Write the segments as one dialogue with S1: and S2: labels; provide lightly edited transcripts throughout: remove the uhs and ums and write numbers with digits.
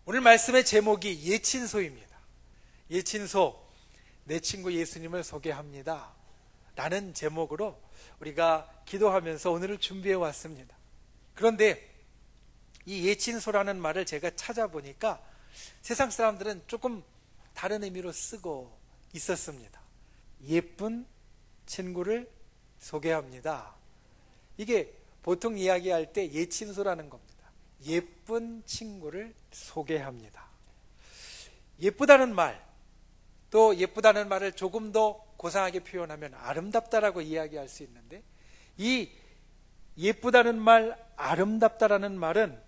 S1: 오늘 말씀의 제목이 예친소입니다. 예친소, 내 친구 예수님을 소개합니다 라는 제목으로 우리가 기도하면서 오늘을 준비해 왔습니다. 그런데 이 예친소라는 말을 제가 찾아보니까 세상 사람들은 조금 다른 의미로 쓰고 있었습니다. 예쁜 친구를 소개합니다. 이게 보통 이야기할 때 예친소라는 겁니다. 예쁜 친구를 소개합니다. 예쁘다는 말, 또 예쁘다는 말을 조금 더 고상하게 표현하면 아름답다라고 이야기할 수 있는데, 이 예쁘다는 말, 아름답다라는 말은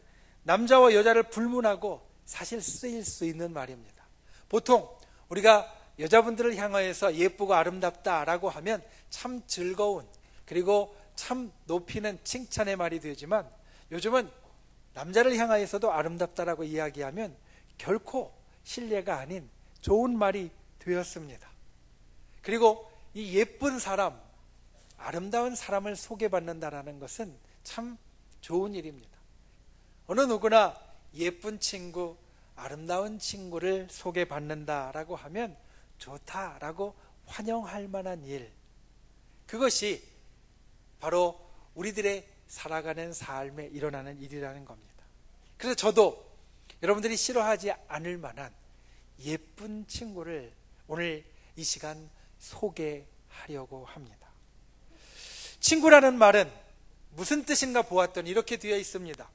S1: 남자와 여자를 불문하고 사실 쓰일 수 있는 말입니다. 보통 우리가 여자분들을 향하여서 예쁘고 아름답다라고 하면 참 즐거운, 그리고 참 높이는 칭찬의 말이 되지만, 요즘은 남자를 향하여서도 아름답다라고 이야기하면 결코 신뢰가 아닌 좋은 말이 되었습니다. 그리고 이 예쁜 사람, 아름다운 사람을 소개받는다라는 것은 참 좋은 일입니다. 어느 누구나 예쁜 친구, 아름다운 친구를 소개받는다라고 하면 좋다라고 환영할 만한 일, 그것이 바로 우리들의 살아가는 삶에 일어나는 일이라는 겁니다. 그래서 저도 여러분들이 싫어하지 않을 만한 예쁜 친구를 오늘 이 시간 소개하려고 합니다. 친구라는 말은 무슨 뜻인가 보았더니 이렇게 되어 있습니다.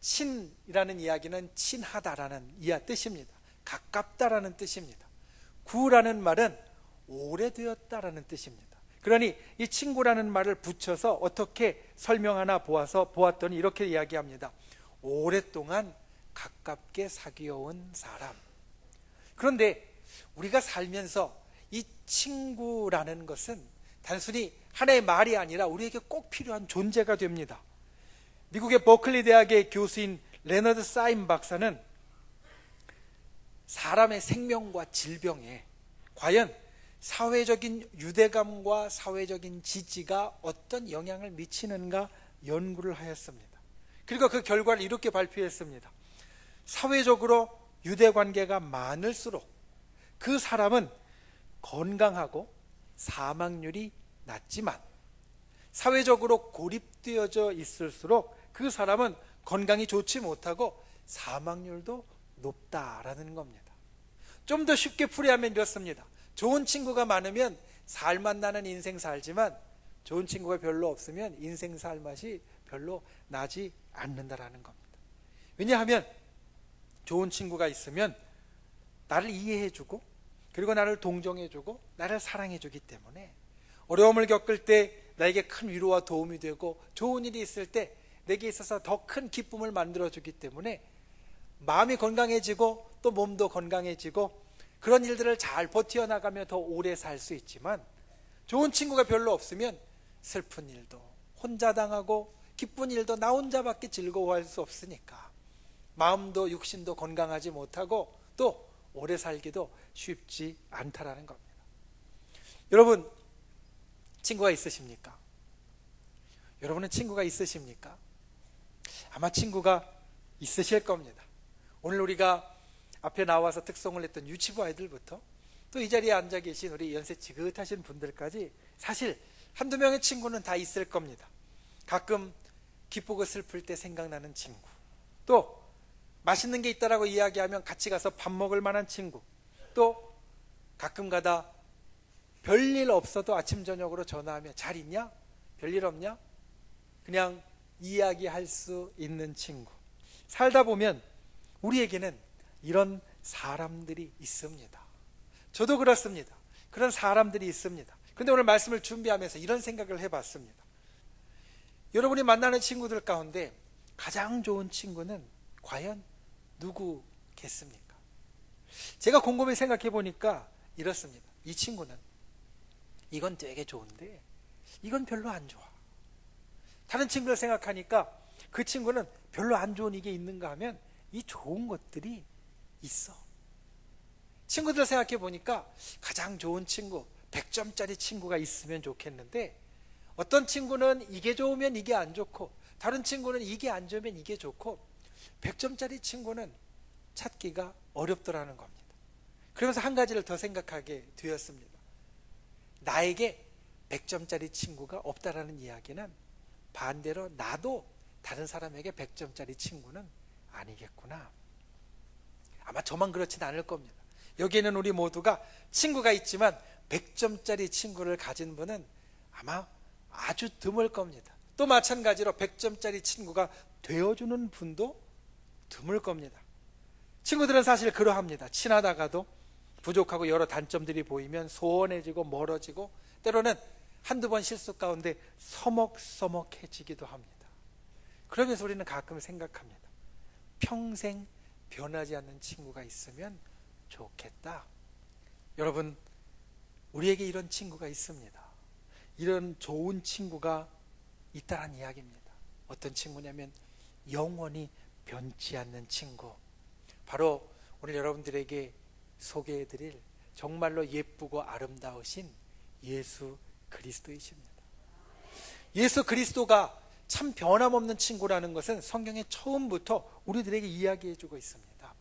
S1: 친이라는 이야기는 친하다라는 뜻입니다. 가깝다라는 뜻입니다. 구라는 말은 오래되었다라는 뜻입니다. 그러니 이 친구라는 말을 붙여서 어떻게 설명하나 보았더니 이렇게 이야기합니다. 오랫동안 가깝게 사귀어온 사람. 그런데 우리가 살면서 이 친구라는 것은 단순히 하나의 말이 아니라 우리에게 꼭 필요한 존재가 됩니다. 미국의 버클리 대학의 교수인 레너드 사임 박사는 사람의 생명과 질병에 과연 사회적인 유대감과 사회적인 지지가 어떤 영향을 미치는가 연구를 하였습니다. 그리고 그 결과를 이렇게 발표했습니다. 사회적으로 유대관계가 많을수록 그 사람은 건강하고 사망률이 낮지만, 사회적으로 고립되어져 있을수록 그 사람은 건강이 좋지 못하고 사망률도 높다라는 겁니다. 좀 더 쉽게 풀이하면 이렇습니다. 좋은 친구가 많으면 살맛 나는 인생 살지만, 좋은 친구가 별로 없으면 인생 살 맛이 별로 나지 않는다라는 겁니다. 왜냐하면 좋은 친구가 있으면 나를 이해해주고, 그리고 나를 동정해주고 나를 사랑해주기 때문에 어려움을 겪을 때 나에게 큰 위로와 도움이 되고, 좋은 일이 있을 때 내게 있어서 더 큰 기쁨을 만들어주기 때문에 마음이 건강해지고 또 몸도 건강해지고, 그런 일들을 잘 버텨나가며 더 오래 살 수 있지만, 좋은 친구가 별로 없으면 슬픈 일도 혼자 당하고 기쁜 일도 나 혼자밖에 즐거워할 수 없으니까 마음도 육신도 건강하지 못하고 또 오래 살기도 쉽지 않다라는 겁니다. 여러분, 친구가 있으십니까? 여러분은 친구가 있으십니까? 아마 친구가 있으실 겁니다. 오늘 우리가 앞에 나와서 특송을 했던 유치부 아이들부터 또 이 자리에 앉아 계신 우리 연세 지긋하신 분들까지 사실 한두 명의 친구는 다 있을 겁니다. 가끔 기쁘고 슬플 때 생각나는 친구, 또 맛있는 게 있다라고 이야기하면 같이 가서 밥 먹을 만한 친구, 또 가끔 가다 별일 없어도 아침 저녁으로 전화하며 잘 있냐? 별일 없냐? 그냥 이야기할 수 있는 친구. 살다 보면 우리에게는 이런 사람들이 있습니다. 저도 그렇습니다. 그런 사람들이 있습니다. 그런데 오늘 말씀을 준비하면서 이런 생각을 해봤습니다. 여러분이 만나는 친구들 가운데 가장 좋은 친구는 과연 누구겠습니까? 제가 곰곰이 생각해 보니까 이렇습니다. 이 친구는 이건 되게 좋은데 이건 별로 안 좋아. 다른 친구를 생각하니까 그 친구는 별로 안 좋은 이게 있는가 하면 이 좋은 것들이 있어. 친구들 생각해 보니까 가장 좋은 친구, 100점짜리 친구가 있으면 좋겠는데, 어떤 친구는 이게 좋으면 이게 안 좋고, 다른 친구는 이게 안 좋으면 이게 좋고, 100점짜리 친구는 찾기가 어렵더라는 겁니다. 그러면서 한 가지를 더 생각하게 되었습니다. 나에게 100점짜리 친구가 없다라는 이야기는 반대로 나도 다른 사람에게 100점짜리 친구는 아니겠구나. 아마 저만 그렇진 않을 겁니다. 여기에는 우리 모두가 친구가 있지만 100점짜리 친구를 가진 분은 아마 아주 드물 겁니다. 또 마찬가지로 100점짜리 친구가 되어주는 분도 드물 겁니다. 친구들은 사실 그러합니다. 친하다가도 부족하고 여러 단점들이 보이면 소원해지고 멀어지고 때로는 한두 번 실수 가운데 서먹서먹해지기도 합니다. 그러면서 우리는 가끔 생각합니다. 평생 변하지 않는 친구가 있으면 좋겠다. 여러분, 우리에게 이런 친구가 있습니다. 이런 좋은 친구가 있다는 이야기입니다. 어떤 친구냐면 영원히 변치 않는 친구. 바로 오늘 여러분들에게 소개해드릴 정말로 예쁘고 아름다우신 예수 그리스도이십니다. 예수 그리스도가 참 변함없는 친구라는 것은 성경의 처음부터 우리들에게 이야기해주고 있습니다.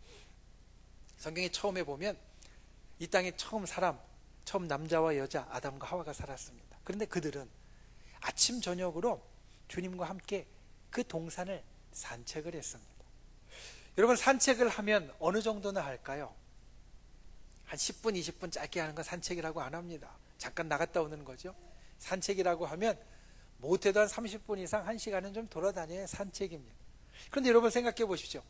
S1: 성경의 처음에 보면 이 땅에 처음 남자와 여자 아담과 하와가 살았습니다. 그런데 그들은 아침 저녁으로 주님과 함께 그 동산을 산책을 했습니다. 여러분, 산책을 하면 어느 정도나 할까요? 한 10분, 20분 짧게 하는 건 산책이라고 안 합니다. 잠깐 나갔다 오는 거죠. 산책이라고 하면 못해도 한 30분 이상 1시간은 좀 돌아다녀야 산책입니다. 그런데 여러분 생각해 보십시오.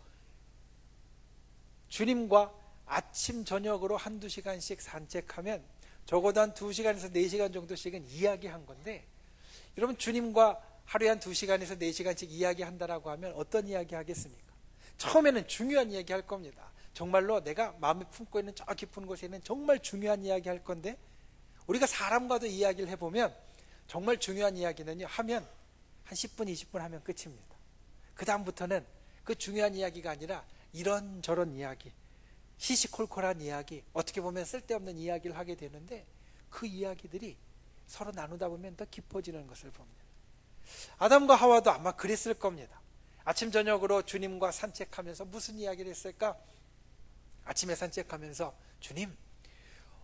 S1: 주님과 아침 저녁으로 한두 시간씩 산책하면 적어도 한 2시간에서 4시간 정도씩은 이야기한 건데, 여러분 주님과 하루에 한 2시간에서 4시간씩 이야기한다라고 하면 어떤 이야기 하겠습니까? 처음에는 중요한 이야기 할 겁니다. 정말로 내가 마음에 품고 있는 저 깊은 곳에는 정말 중요한 이야기 할 건데, 우리가 사람과도 이야기를 해보면 정말 중요한 이야기는요, 하면 한 10분, 20분 하면 끝입니다. 그 다음부터는 그 중요한 이야기가 아니라 이런저런 이야기, 시시콜콜한 이야기, 어떻게 보면 쓸데없는 이야기를 하게 되는데, 그 이야기들이 서로 나누다 보면 더 깊어지는 것을 봅니다. 아담과 하와도 아마 그랬을 겁니다. 아침 저녁으로 주님과 산책하면서 무슨 이야기를 했을까? 아침에 산책하면서 주님,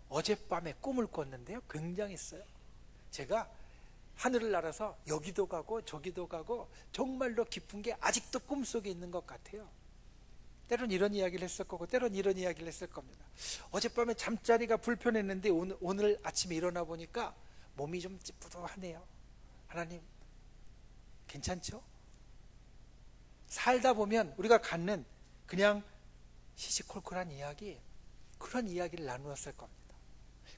S1: 어젯밤에 꿈을 꿨는데요, 굉장했어요. 제가 하늘을 날아서 여기도 가고 저기도 가고 정말로 깊은 게 아직도 꿈속에 있는 것 같아요. 때론 이런 이야기를 했을 거고 때론 이런 이야기를 했을 겁니다. 어젯밤에 잠자리가 불편했는데 오늘 아침에 일어나 보니까 몸이 좀 찌뿌둥하네요. 하나님, 괜찮죠? 살다 보면 우리가 갖는 그냥 시시콜콜한 이야기, 그런 이야기를 나누었을 겁니다.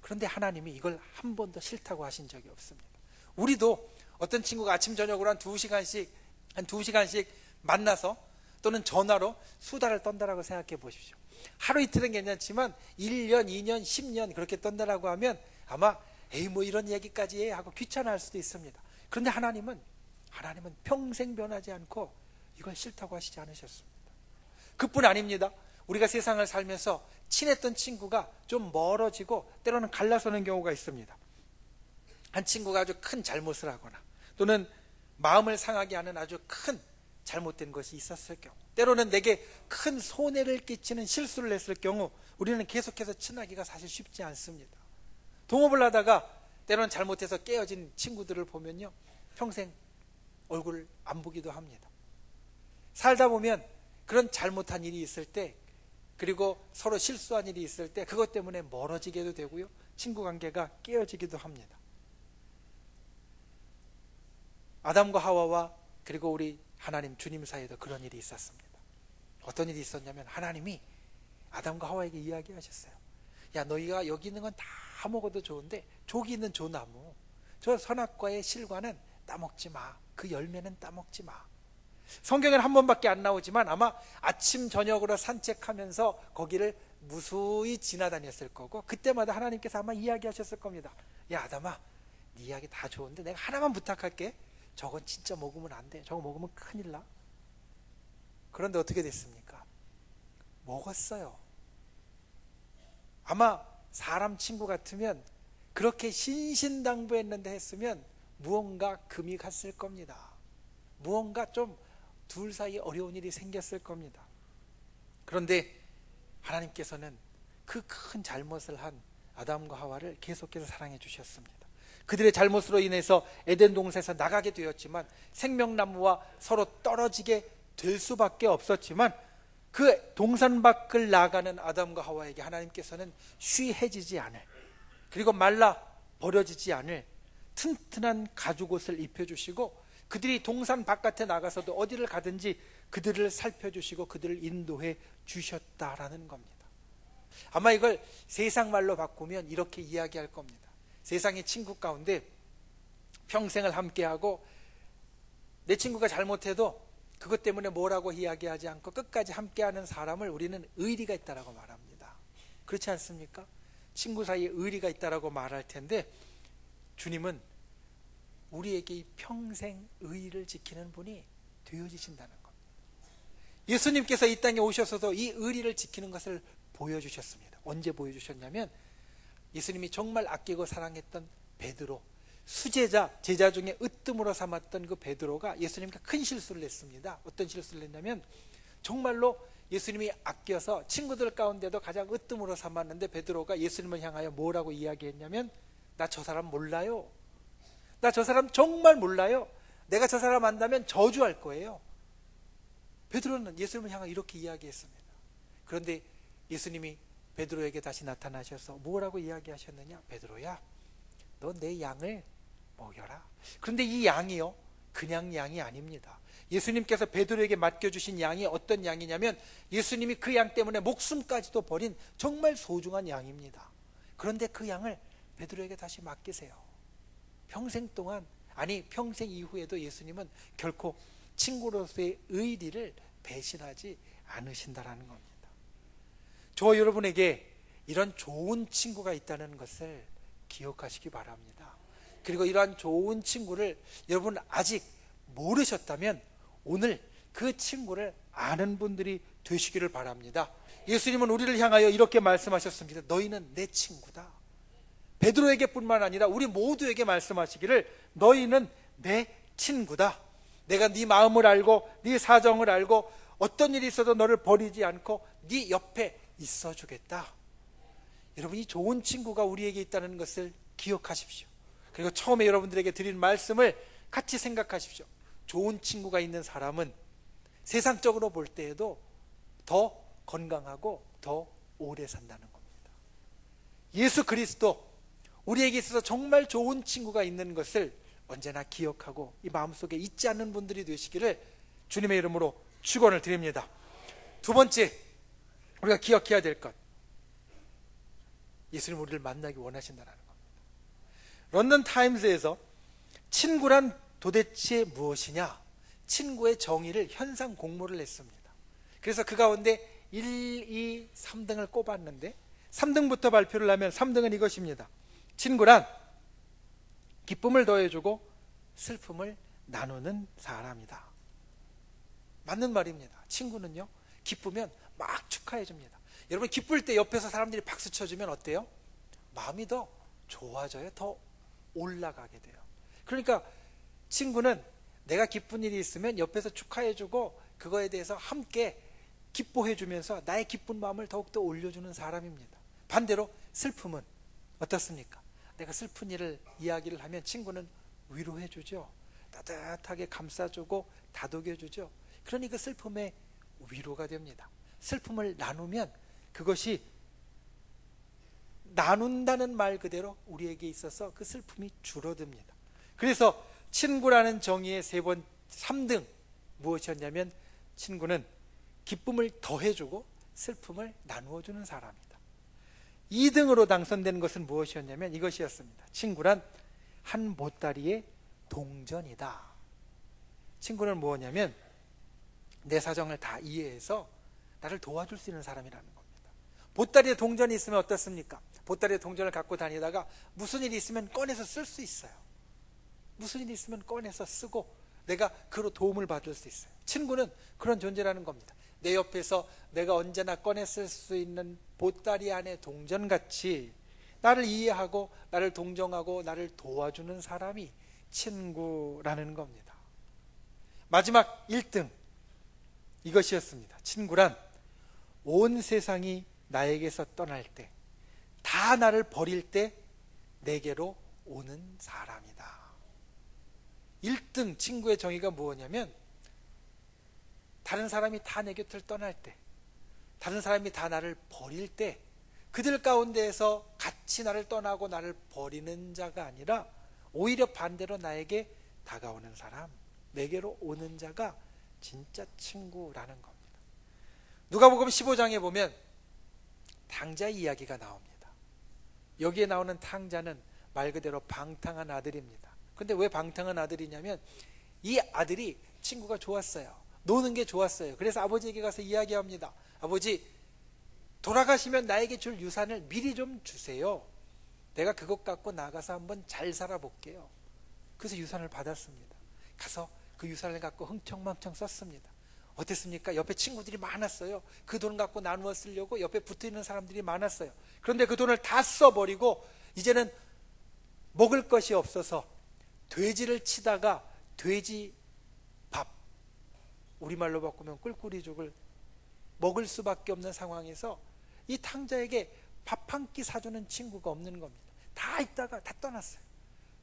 S1: 그런데 하나님이 이걸 한 번도 싫다고 하신 적이 없습니다. 우리도 어떤 친구가 아침 저녁으로 한 2시간씩 만나서 또는 전화로 수다를 떤다라고 생각해 보십시오. 하루 이틀은 괜찮지만 1년, 2년, 10년 그렇게 떤다라고 하면 아마 에이 뭐 이런 얘기까지 해 하고 귀찮아할 수도 있습니다. 그런데 하나님은 평생 변하지 않고 이걸 싫다고 하시지 않으셨습니다. 그뿐 아닙니다. 우리가 세상을 살면서 친했던 친구가 좀 멀어지고 때로는 갈라서는 경우가 있습니다. 한 친구가 아주 큰 잘못을 하거나 또는 마음을 상하게 하는 아주 큰 잘못된 것이 있었을 경우, 때로는 내게 큰 손해를 끼치는 실수를 했을 경우 우리는 계속해서 친하기가 사실 쉽지 않습니다. 동업을 하다가 때로는 잘못해서 깨어진 친구들을 보면요, 평생 얼굴을 안 보기도 합니다. 살다 보면 그런 잘못한 일이 있을 때, 그리고 서로 실수한 일이 있을 때 그것 때문에 멀어지게도 되고요, 친구 관계가 깨어지기도 합니다. 아담과 하와와 그리고 우리 하나님 주님 사이에도 그런 일이 있었습니다. 어떤 일이 있었냐면 하나님이 아담과 하와에게 이야기하셨어요. 야, 너희가 여기 있는 건 다 먹어도 좋은데 저기 있는 저 나무, 저 선악과의 실과는 따먹지 마. 그 열매는 따먹지 마. 성경에는 한 번밖에 안 나오지만 아마 아침 저녁으로 산책하면서 거기를 무수히 지나다녔을 거고, 그때마다 하나님께서 아마 이야기하셨을 겁니다. 야, 아담아, 네 이야기 다 좋은데 내가 하나만 부탁할게. 저건 진짜 먹으면 안 돼. 저거 먹으면 큰일 나. 그런데 어떻게 됐습니까? 먹었어요. 아마 사람 친구 같으면 그렇게 신신당부했는데 했으면 무언가 금이 갔을 겁니다. 무언가 좀 둘 사이에 어려운 일이 생겼을 겁니다. 그런데 하나님께서는 그 큰 잘못을 한 아담과 하와를 계속해서 사랑해 주셨습니다. 그들의 잘못으로 인해서 에덴 동산에서 나가게 되었지만 생명나무와 서로 떨어지게 될 수밖에 없었지만 그 동산 밖을 나가는 아담과 하와에게 하나님께서는 쉬해지지 않을, 그리고 말라 버려지지 않을 튼튼한 가죽옷을 입혀주시고 그들이 동산 바깥에 나가서도 어디를 가든지 그들을 살펴주시고 그들을 인도해 주셨다라는 겁니다. 아마 이걸 세상 말로 바꾸면 이렇게 이야기할 겁니다. 세상의 친구 가운데 평생을 함께하고 내 친구가 잘못해도 그것 때문에 뭐라고 이야기하지 않고 끝까지 함께하는 사람을 우리는 의리가 있다라고 말합니다. 그렇지 않습니까? 친구 사이에 의리가 있다라고 말할 텐데 주님은 우리에게 이 평생 의리를 지키는 분이 되어지신다는 겁니다. 예수님께서 이 땅에 오셔서도 이 의리를 지키는 것을 보여주셨습니다. 언제 보여주셨냐면 예수님이 정말 아끼고 사랑했던 베드로, 수제자, 제자 중에 으뜸으로 삼았던 그 베드로가 예수님께 큰 실수를 했습니다. 어떤 실수를 했냐면 정말로 예수님이 아껴서 친구들 가운데도 가장 으뜸으로 삼았는데 베드로가 예수님을 향하여 뭐라고 이야기했냐면 나 저 사람 몰라요. 나 저 사람 정말 몰라요. 내가 저 사람 안다면 저주할 거예요. 베드로는 예수님을 향하여 이렇게 이야기했습니다. 그런데 예수님이 베드로에게 다시 나타나셔서 뭐라고 이야기하셨느냐? 베드로야, 너 내 양을 먹여라. 그런데 이 양이요, 그냥 양이 아닙니다. 예수님께서 베드로에게 맡겨주신 양이 어떤 양이냐면 예수님이 그 양 때문에 목숨까지도 버린 정말 소중한 양입니다. 그런데 그 양을 베드로에게 다시 맡기세요. 평생 동안, 아니 평생 이후에도 예수님은 결코 친구로서의 의리를 배신하지 않으신다라는 겁니다. 저 여러분에게 이런 좋은 친구가 있다는 것을 기억하시기 바랍니다. 그리고 이러한 좋은 친구를 여러분 아직 모르셨다면 오늘 그 친구를 아는 분들이 되시기를 바랍니다. 예수님은 우리를 향하여 이렇게 말씀하셨습니다. 너희는 내 친구다. 베드로에게 뿐만 아니라 우리 모두에게 말씀하시기를 너희는 내 친구다. 내가 네 마음을 알고 네 사정을 알고 어떤 일이 있어도 너를 버리지 않고 네 옆에 있어 주겠다. 여러분이 좋은 친구가 우리에게 있다는 것을 기억하십시오. 그리고 처음에 여러분들에게 드린 말씀을 같이 생각하십시오. 좋은 친구가 있는 사람은 세상적으로 볼 때에도 더 건강하고 더 오래 산다는 겁니다. 예수 그리스도 우리에게 있어서 정말 좋은 친구가 있는 것을 언제나 기억하고 이 마음속에 잊지 않는 분들이 되시기를 주님의 이름으로 축원을 드립니다. 두 번째, 우리가 기억해야 될 것, 예수님 우리를 만나기 원하신다는 겁니다. 런던 타임스에서 친구란 도대체 무엇이냐, 친구의 정의를 현상 공모를 했습니다. 그래서 그 가운데 1, 2, 3등을 꼽았는데 3등부터 발표를 하면 3등은 이것입니다. 친구란 기쁨을 더해주고 슬픔을 나누는 사람이다. 맞는 말입니다. 친구는요, 기쁘면 막 축하해 줍니다. 여러분 기쁠 때 옆에서 사람들이 박수 쳐주면 어때요? 마음이 더 좋아져요. 더 올라가게 돼요. 그러니까 친구는 내가 기쁜 일이 있으면 옆에서 축하해 주고 그거에 대해서 함께 기뻐해 주면서 나의 기쁜 마음을 더욱더 올려주는 사람입니다. 반대로 슬픔은 어떻습니까? 내가 슬픈 일을 이야기를 하면 친구는 위로해 주죠. 따뜻하게 감싸주고 다독여 주죠. 그러니 그 슬픔의 위로가 됩니다. 슬픔을 나누면 그것이 나눈다는 말 그대로 우리에게 있어서 그 슬픔이 줄어듭니다. 그래서 친구라는 정의의 3등 무엇이었냐면 친구는 기쁨을 더해주고 슬픔을 나누어주는 사람이다. 2등으로 당선된 것은 무엇이었냐면 이것이었습니다. 친구란 한 보따리의 동전이다. 친구는 뭐냐면 내 사정을 다 이해해서 나를 도와줄 수 있는 사람이라는 겁니다. 보따리에 동전이 있으면 어떻습니까? 보따리에 동전을 갖고 다니다가 무슨 일이 있으면 꺼내서 쓸 수 있어요. 무슨 일이 있으면 꺼내서 쓰고 내가 그로 도움을 받을 수 있어요. 친구는 그런 존재라는 겁니다. 내 옆에서 내가 언제나 꺼내 쓸 수 있는 보따리 안에 동전같이 나를 이해하고 나를 동정하고 나를 도와주는 사람이 친구라는 겁니다. 마지막 1등 이것이었습니다. 친구란 온 세상이 나에게서 떠날 때, 다 나를 버릴 때 내게로 오는 사람이다. 1등 친구의 정의가 뭐냐면, 다른 사람이 다 내 곁을 떠날 때, 다른 사람이 다 나를 버릴 때, 그들 가운데에서 같이 나를 떠나고 나를 버리는 자가 아니라 오히려 반대로 나에게 다가오는 사람, 내게로 오는 자가 진짜 친구라는 겁니다. 누가복음 15장에 보면 탕자 이야기가 나옵니다. 여기에 나오는 탕자는 말 그대로 방탕한 아들입니다. 근데 왜 방탕한 아들이냐면, 이 아들이 친구가 좋았어요. 노는 게 좋았어요. 그래서 아버지에게 가서 이야기합니다. 아버지, 돌아가시면 나에게 줄 유산을 미리 좀 주세요. 내가 그것 갖고 나가서 한번 잘 살아볼게요. 그래서 유산을 받았습니다. 가서 그 유산을 갖고 흥청망청 썼습니다. 어땠습니까? 옆에 친구들이 많았어요. 그 돈 갖고 나누어 쓰려고 옆에 붙어있는 사람들이 많았어요. 그런데 그 돈을 다 써버리고 이제는 먹을 것이 없어서 돼지를 치다가 돼지 밥, 우리말로 바꾸면 꿀꿀이죽을 먹을 수밖에 없는 상황에서 이 탕자에게 밥 한 끼 사주는 친구가 없는 겁니다. 다 있다가 다 떠났어요.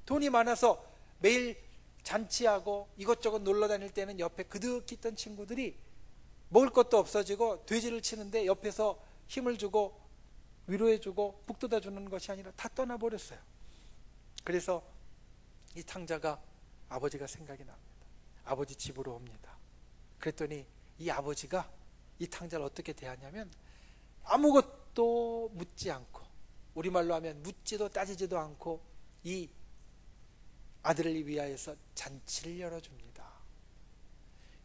S1: 돈이 많아서 매일 잔치하고 이것저것 놀러 다닐 때는 옆에 그득히 있던 친구들이 먹을 것도 없어지고 돼지를 치는데 옆에서 힘을 주고 위로해주고 북돋아주는 것이 아니라 다 떠나버렸어요. 그래서 이 탕자가 아버지가 생각이 납니다. 아버지 집으로 옵니다. 그랬더니 이 아버지가 이 탕자를 어떻게 대하냐면, 아무것도 묻지 않고, 우리말로 하면 묻지도 따지지도 않고 이 아들을 위하여서 잔치를 열어줍니다.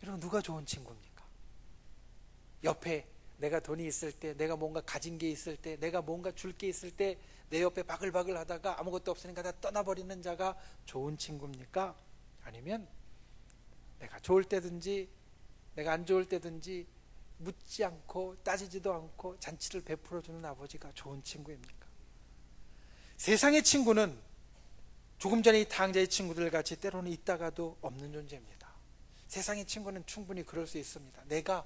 S1: 여러분, 누가 좋은 친구입니까? 옆에 내가 돈이 있을 때, 내가 뭔가 가진 게 있을 때, 내가 뭔가 줄 게 있을 때 내 옆에 바글바글 하다가 아무것도 없으니까 다 떠나버리는 자가 좋은 친구입니까? 아니면 내가 좋을 때든지 내가 안 좋을 때든지 묻지 않고 따지지도 않고 잔치를 베풀어주는 아버지가 좋은 친구입니까? 세상의 친구는 조금 전에 이 탕자의 친구들 같이 때로는 있다가도 없는 존재입니다. 세상의 친구는 충분히 그럴 수 있습니다. 내가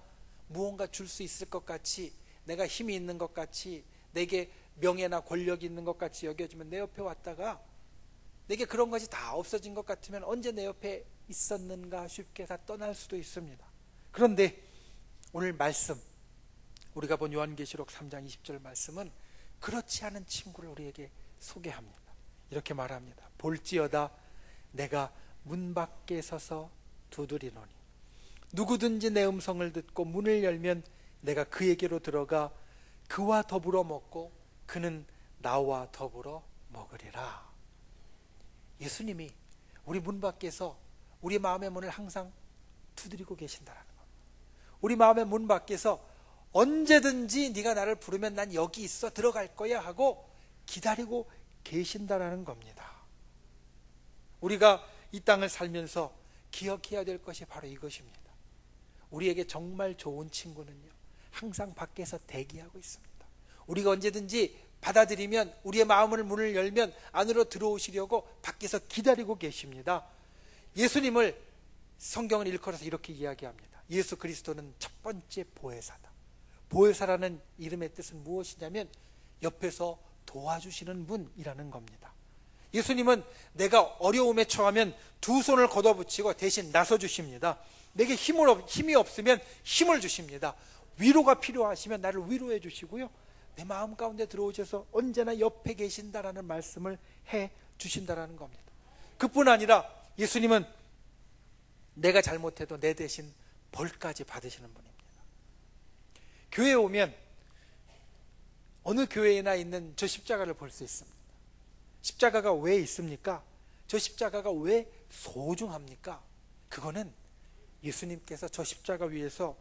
S1: 무언가 줄 수 있을 것 같이, 내가 힘이 있는 것 같이, 내게 명예나 권력이 있는 것 같이 여겨지면 내 옆에 왔다가 내게 그런 것이 다 없어진 것 같으면 언제 내 옆에 있었는가 쉽게 다 떠날 수도 있습니다. 그런데 오늘 말씀, 우리가 본 요한계시록 3장 20절 말씀은 그렇지 않은 친구를 우리에게 소개합니다. 이렇게 말합니다. 볼지어다 내가 문 밖에 서서 두드리노니 누구든지 내 음성을 듣고 문을 열면 내가 그에게로 들어가 그와 더불어 먹고 그는 나와 더불어 먹으리라. 예수님이 우리 문 밖에서 우리 마음의 문을 항상 두드리고 계신다라는 겁니다. 우리 마음의 문 밖에서 언제든지 네가 나를 부르면 난 여기 있어 들어갈 거야 하고 기다리고 계신다라는 겁니다. 우리가 이 땅을 살면서 기억해야 될 것이 바로 이것입니다. 우리에게 정말 좋은 친구는요, 항상 밖에서 대기하고 있습니다. 우리가 언제든지 받아들이면, 우리의 마음을 문을 열면 안으로 들어오시려고 밖에서 기다리고 계십니다. 예수님을 성경을 일컬어서 이렇게 이야기합니다. 예수 그리스도는 첫 번째 보혜사다. 보혜사라는 이름의 뜻은 무엇이냐면 옆에서 도와주시는 분이라는 겁니다. 예수님은 내가 어려움에 처하면 두 손을 걷어붙이고 대신 나서 주십니다. 내게 힘이 없으면 힘을 주십니다. 위로가 필요하시면 나를 위로해 주시고요, 내 마음 가운데 들어오셔서 언제나 옆에 계신다라는 말씀을 해 주신다라는 겁니다. 그뿐 아니라 예수님은 내가 잘못해도 내 대신 벌까지 받으시는 분입니다. 교회에 오면 어느 교회에나 있는 저 십자가를 볼 수 있습니다. 십자가가 왜 있습니까? 저 십자가가 왜 소중합니까? 그거는 예수님께서 저 십자가 위에서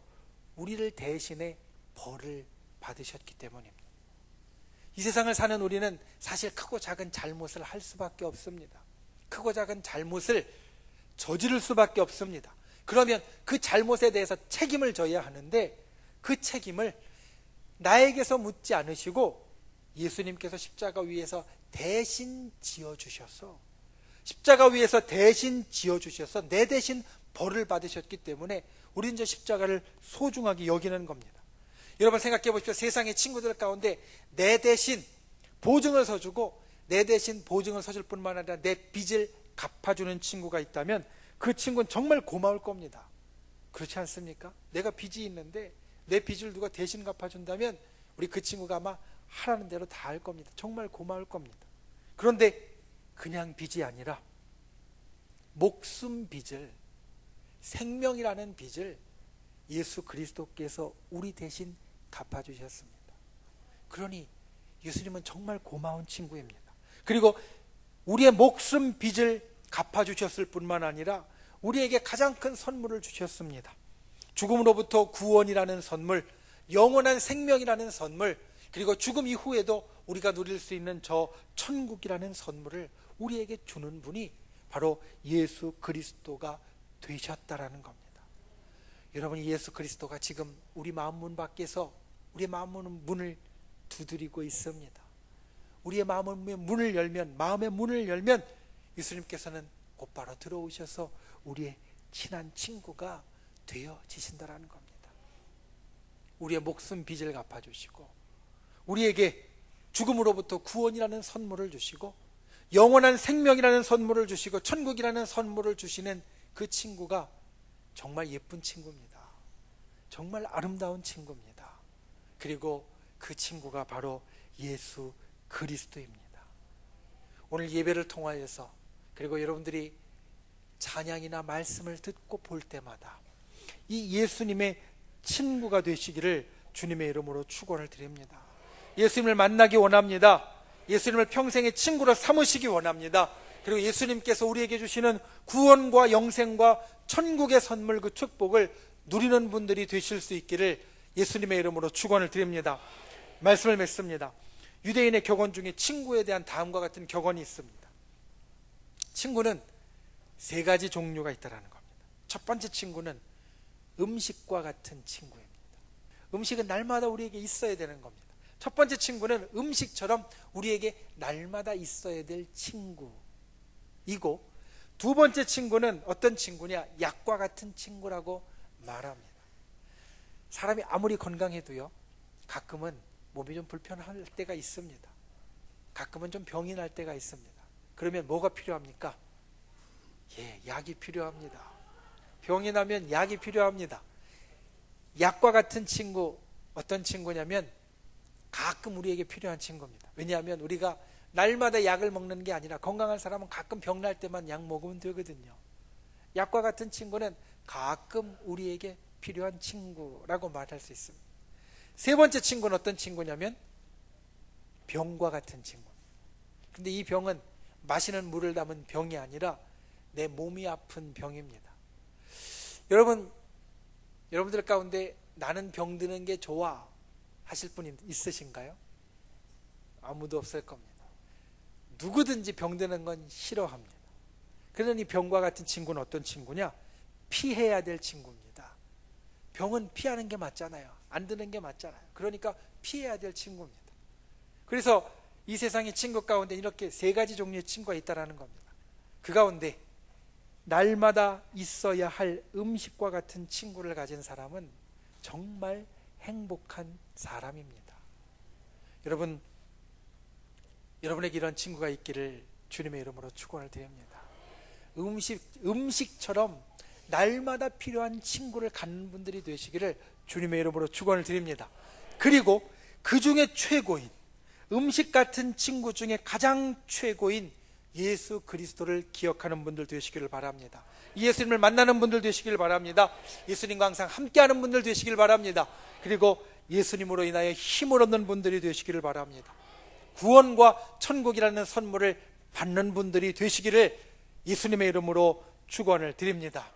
S1: 우리를 대신해 벌을 받으셨기 때문입니다. 이 세상을 사는 우리는 사실 크고 작은 잘못을 할 수밖에 없습니다. 크고 작은 잘못을 저지를 수밖에 없습니다. 그러면 그 잘못에 대해서 책임을 져야 하는데, 그 책임을 나에게서 묻지 않으시고 예수님께서 십자가 위에서 대신 지어주셔서, 십자가 위에서 대신 지어주셔서 내 대신 벌을 받으셨기 때문에 우리는 저 십자가를 소중하게 여기는 겁니다. 여러분 생각해 보십시오. 세상의 친구들 가운데 내 대신 보증을 서주고 내 대신 보증을 서줄 뿐만 아니라 내 빚을 갚아주는 친구가 있다면 그 친구는 정말 고마울 겁니다. 그렇지 않습니까? 내가 빚이 있는데 내 빚을 누가 대신 갚아준다면 우리 그 친구가 아마 하라는 대로 다 할 겁니다. 정말 고마울 겁니다. 그런데 그냥 빚이 아니라 목숨 빚을, 생명이라는 빚을 예수 그리스도께서 우리 대신 갚아주셨습니다. 그러니 예수님은 정말 고마운 친구입니다. 그리고 우리의 목숨 빚을 갚아주셨을 뿐만 아니라 우리에게 가장 큰 선물을 주셨습니다. 죽음으로부터 구원이라는 선물, 영원한 생명이라는 선물, 그리고 죽음 이후에도 우리가 누릴 수 있는 저 천국이라는 선물을 우리에게 주는 분이 바로 예수 그리스도가 되셨다라는 겁니다. 여러분, 예수 그리스도가 지금 우리 마음 문 밖에서 우리의 마음 문을 두드리고 있습니다. 우리의 마음의 문을 열면 예수님께서는 곧바로 들어오셔서 우리의 친한 친구가 되어지신다라는 겁니다. 우리의 목숨 빚을 갚아주시고 우리에게 죽음으로부터 구원이라는 선물을 주시고 영원한 생명이라는 선물을 주시고 천국이라는 선물을 주시는 그 친구가 정말 예쁜 친구입니다. 정말 아름다운 친구입니다. 그리고 그 친구가 바로 예수 그리스도입니다. 오늘 예배를 통하여서 그리고 여러분들이 찬양이나 말씀을 듣고 볼 때마다 이 예수님의 친구가 되시기를 주님의 이름으로 축원을 드립니다. 예수님을 만나기 원합니다. 예수님을 평생의 친구로 삼으시기 원합니다. 그리고 예수님께서 우리에게 주시는 구원과 영생과 천국의 선물, 그 축복을 누리는 분들이 되실 수 있기를 예수님의 이름으로 축원을 드립니다. 말씀을 맺습니다. 유대인의 격언 중에 친구에 대한 다음과 같은 격언이 있습니다. 친구는 세 가지 종류가 있다는 겁니다. 첫 번째 친구는 음식과 같은 친구입니다. 음식은 날마다 우리에게 있어야 되는 겁니다. 첫 번째 친구는 음식처럼 우리에게 날마다 있어야 될 친구이고, 두 번째 친구는 어떤 친구냐? 약과 같은 친구라고 말합니다. 사람이 아무리 건강해도요, 가끔은 몸이 좀 불편할 때가 있습니다. 가끔은 좀 병이 날 때가 있습니다. 그러면 뭐가 필요합니까? 약이 필요합니다. 병이 나면 약이 필요합니다. 약과 같은 친구, 어떤 친구냐면 가끔 우리에게 필요한 친구입니다. 왜냐하면 우리가 날마다 약을 먹는 게 아니라 건강한 사람은 가끔 병 날 때만 약 먹으면 되거든요. 약과 같은 친구는 가끔 우리에게 필요한 친구라고 말할 수 있습니다. 세 번째 친구는 어떤 친구냐면 병과 같은 친구. 근데 이 병은 마시는 물을 담은 병이 아니라 내 몸이 아픈 병입니다. 여러분들 가운데 나는 병드는 게 좋아 하실 분 있으신가요? 아무도 없을 겁니다. 누구든지 병드는 건 싫어합니다. 그러니 병과 같은 친구는 어떤 친구냐? 피해야 될 친구입니다. 병은 피하는 게 맞잖아요. 안 드는 게 맞잖아요. 그러니까 피해야 될 친구입니다. 그래서 이 세상의 친구 가운데 이렇게 세 가지 종류의 친구가 있다는 겁니다. 그 가운데 날마다 있어야 할 음식과 같은 친구를 가진 사람은 정말 행복한 사람입니다. 여러분에게 이런 친구가 있기를 주님의 이름으로 축원을 드립니다. 음식처럼 날마다 필요한 친구를 갖는 분들이 되시기를 주님의 이름으로 축원을 드립니다. 그리고 그 중에 최고인, 음식 같은 친구 중에 가장 최고인 예수 그리스도를 기억하는 분들 되시기를 바랍니다. 예수님을 만나는 분들 되시기를 바랍니다. 예수님과 항상 함께하는 분들 되시기를 바랍니다. 그리고 예수님으로 인하여 힘을 얻는 분들이 되시기를 바랍니다. 구원과 천국이라는 선물을 받는 분들이 되시기를 예수님의 이름으로 축원을 드립니다.